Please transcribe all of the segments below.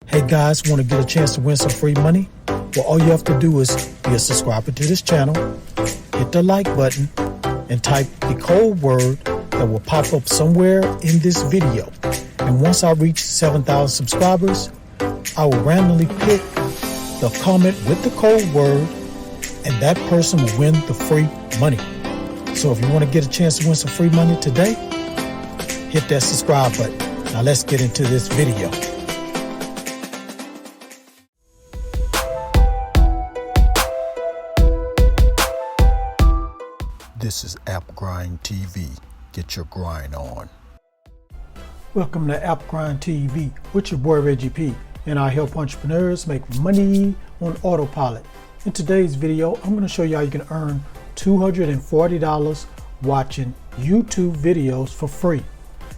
Hey guys, want to get a chance to win some free money? Well, all you have to do is be a subscriber to this channel, hit the like button, and type the code word that will pop up somewhere in this video. And once I reach 7,000 subscribers, I will randomly pick the comment with the code word, and that person will win the free money. So if you want to get a chance to win some free money today, hit that subscribe button. Now let's get into this video. This is AppGrind TV. Get your grind on. Welcome to AppGrind TV with your boy Reggie P, and I help entrepreneurs make money on autopilot. In today's video, I'm going to show you how you can earn $240 watching YouTube videos for free.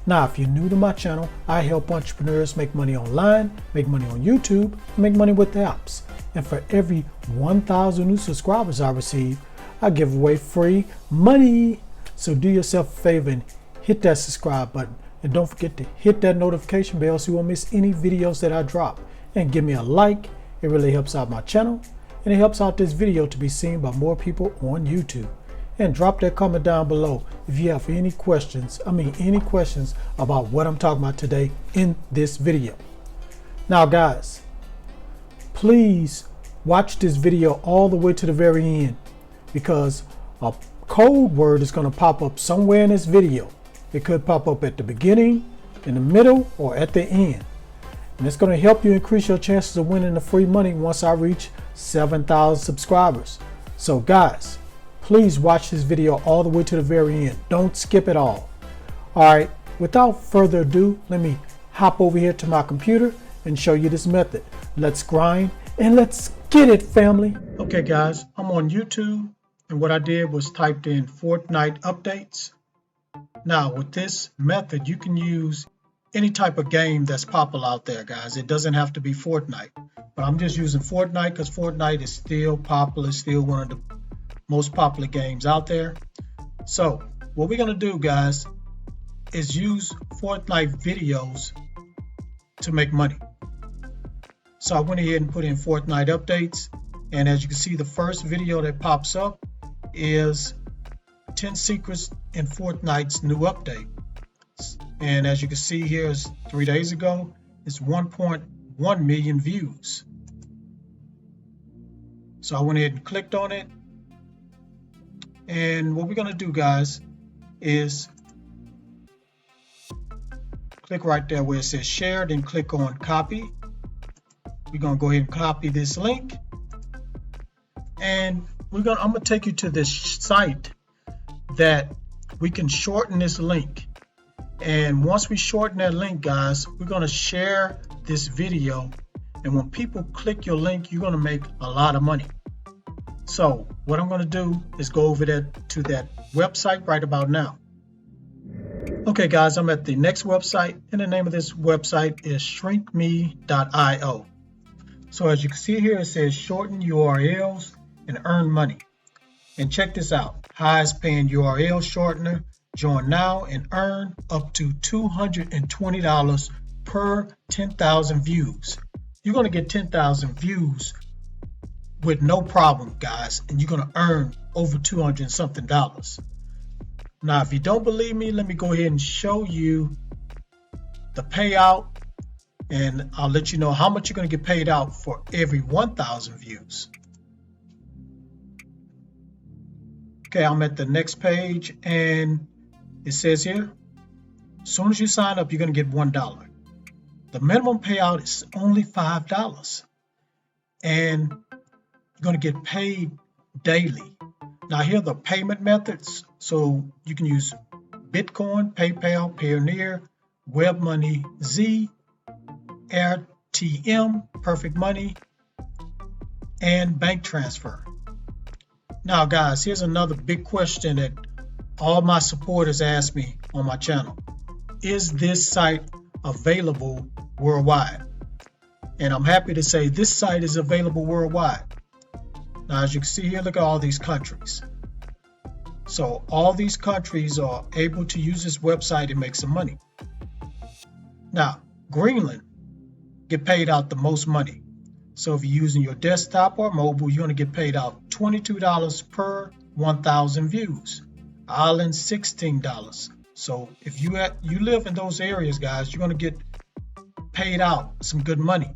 Now, if you're new to my channel, I help entrepreneurs make money online, make money on YouTube, and make money with apps. And for every 1,000 new subscribers I receive, I give away free money. So do yourself a favor and hit that subscribe button. And don't forget to hit that notification bell so you won't miss any videos that I drop. And give me a like. It really helps out my channel. And it helps out this video to be seen by more people on YouTube. And drop that comment down below if you have any questions. Any questions about what I'm talking about today in this video. Now guys, please watch this video all the way to the very end, because a code word is going to pop up somewhere in this video. It could pop up at the beginning, in the middle, or at the end. And it's going to help you increase your chances of winning the free money once I reach 7,000 subscribers. So guys, please watch this video all the way to the very end. Don't skip it all. Alright, without further ado, let me hop over here to my computer and show you this method. Let's grind and let's get it, family. Okay guys, I'm on YouTube. And what I did was typed in Fortnite updates. Now with this method, you can use any type of game that's popular out there, guys. It doesn't have to be Fortnite. But I'm just using Fortnite because Fortnite is still popular, still one of the most popular games out there. So what we're going to do, guys, is use Fortnite videos to make money. So I went ahead and put in Fortnite updates. And as you can see, the first video that pops up is 10 secrets in Fortnite's new update. And as you can see here, is 3 days ago, it's 1.1 million views. So I went ahead and clicked on it. And what we're going to do, guys, is click right there where it says share, then click on copy. We're going to go ahead and copy this link. And I'm going to take you to this site that we can shorten this link. And once we shorten that link, guys, we're going to share this video. And when people click your link, you're going to make a lot of money. So what I'm going to do is go over there to that website right about now. Okay, guys, I'm at the next website, and the name of this website is shrinkme.io. So as you can see here, it says shorten URLs and earn money. And check this out. Highest paying URL shortener. Join now and earn up to $220 per 10,000 views. You're going to get 10,000 views with no problem, guys, and you're going to earn over $200 and something. Now, if you don't believe me, let me go ahead and show you the payout, and I'll let you know how much you're going to get paid out for every 1,000 views. Okay, I'm at the next page, and it says here, as soon as you sign up, you're going to get $1. The minimum payout is only $5, and you're going to get paid daily. Now here are the payment methods. So you can use Bitcoin, PayPal, Payoneer, WebMoney, Z, RTM, Perfect Money, and bank transfer. Now guys, here's another big question that all my supporters ask me on my channel. Is this site available worldwide? And I'm happy to say this site is available worldwide. Now, as you can see here, look at all these countries. So all these countries are able to use this website and make some money. Now, Greenland get paid out the most money. So if you're using your desktop or mobile, you're going to get paid out $22 per 1,000 views. Ireland, $16. So if you live in those areas, guys, you're going to get paid out some good money.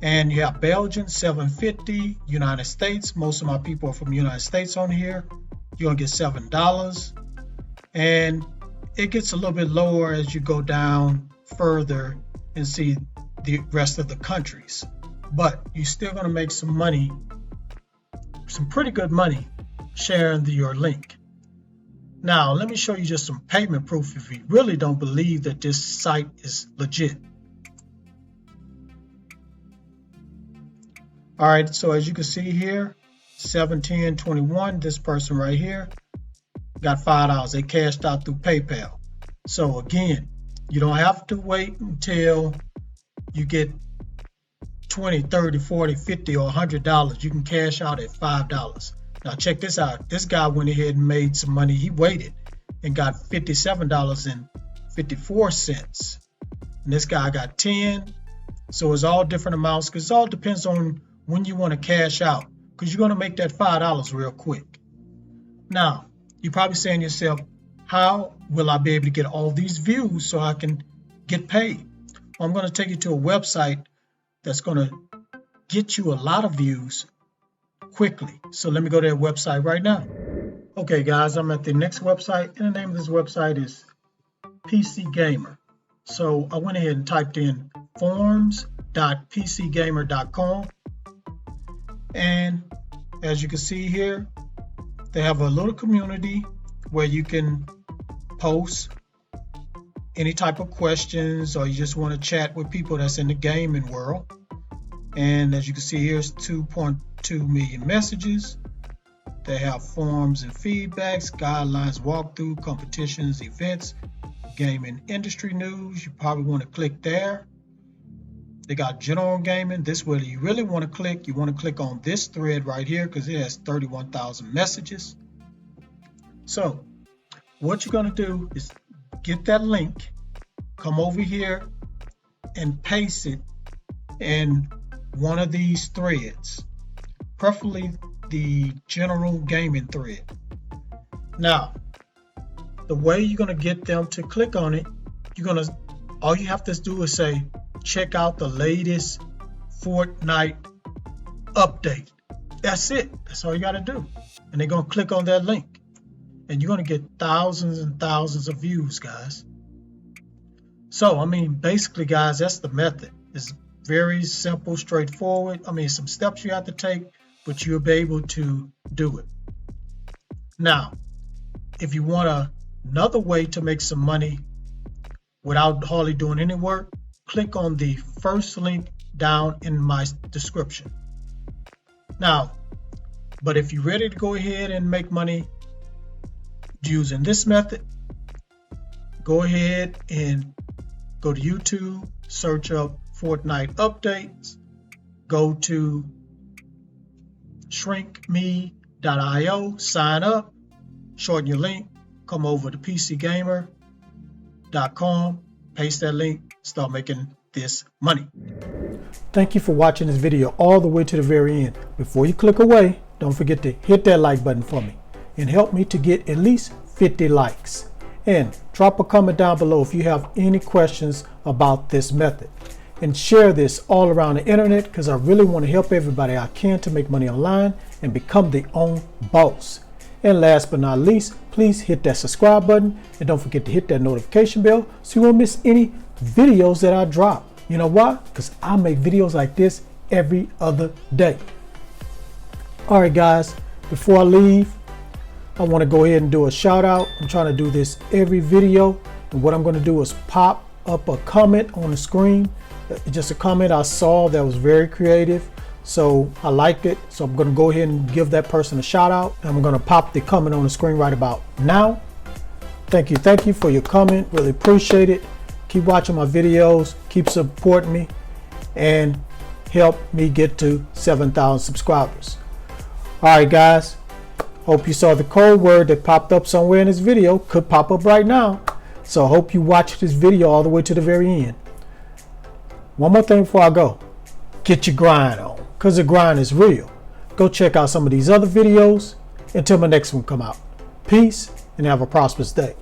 And you have Belgium, $7.50. United States, most of my people are from the United States on here. You're going to get $7. And it gets a little bit lower as you go down further and see the rest of the countries. But you're still going to make some money, some pretty good money, sharing your link. Now, let me show you just some payment proof if you really don't believe that this site is legit. All right, so as you can see here, 7/10/21, this person right here got $5. They cashed out through PayPal. So again, you don't have to wait until you get $20, $30, $40, $50, or $100. You can cash out at $5. Now check this out. This guy went ahead and made some money. He waited and got $57.54. And this guy got 10. So it's all different amounts because it all depends on when you want to cash out, because you're going to make that $5 real quick. Now, you're probably saying to yourself, how will I be able to get all these views so I can get paid? Well, I'm going to take you to a website that's going to get you a lot of views quickly. So let me go to that website right now. Okay, guys, I'm at the next website, and the name of this website is PC Gamer. So I went ahead and typed in forums.pcgamer.com. And as you can see here, they have a little community where you can post any type of questions, or you just want to chat with people that's in the gaming world. And as you can see, here's 2.2 million messages. They have forums and feedbacks, guidelines, walkthrough, competitions, events, gaming industry news. You probably want to click there. They got general gaming. This where you really want to click. You want to click on this thread right here because it has 31,000 messages. So what you're going to do is get that link, come over here and paste it in one of these threads, preferably the general gaming thread. Now, the way you're going to get them to click on it, all you have to do is say, check out the latest Fortnite update. That's it. That's all you got to do. And they're going to click on that link. And you're going to get thousands and thousands of views, guys. So, I mean, basically, guys, that's the method. It's very simple, straightforward. I mean, some steps you have to take, but you'll be able to do it. Now, if you want another way to make some money without hardly doing any work, click on the first link down in my description. Now, but if you're ready to go ahead and make money using this method, go ahead and go to YouTube, search up Fortnite updates, go to shrinkme.io, sign up, shorten your link, come over to pcgamer.com, paste that link, start making this money. Thank you for watching this video all the way to the very end. Before you click away, don't forget to hit that like button for me and help me to get at least 50 likes. And drop a comment down below if you have any questions about this method. And share this all around the internet because I really want to help everybody I can to make money online and become their own boss. And last but not least, please hit that subscribe button and don't forget to hit that notification bell so you won't miss any videos that I drop. You know why? Because I make videos like this every other day. All right, guys, before I leave, I want to go ahead and do a shout out. I'm trying to do this every video, and what I'm going to do is pop up a comment on the screen. Just a comment I saw that was very creative, so I liked it, so I'm going to go ahead and give that person a shout out. I'm going to pop the comment on the screen right about now. Thank you for your comment, really appreciate it. Keep watching my videos, keep supporting me, and help me get to 7,000 subscribers. All right, guys, hope you saw the code word that popped up somewhere in this video. Could pop up right now, so I hope you watch this video all the way to the very end. One more thing before I go. Get your grind on, because the grind is real. Go check out some of these other videos until my next one come out. Peace and have a prosperous day.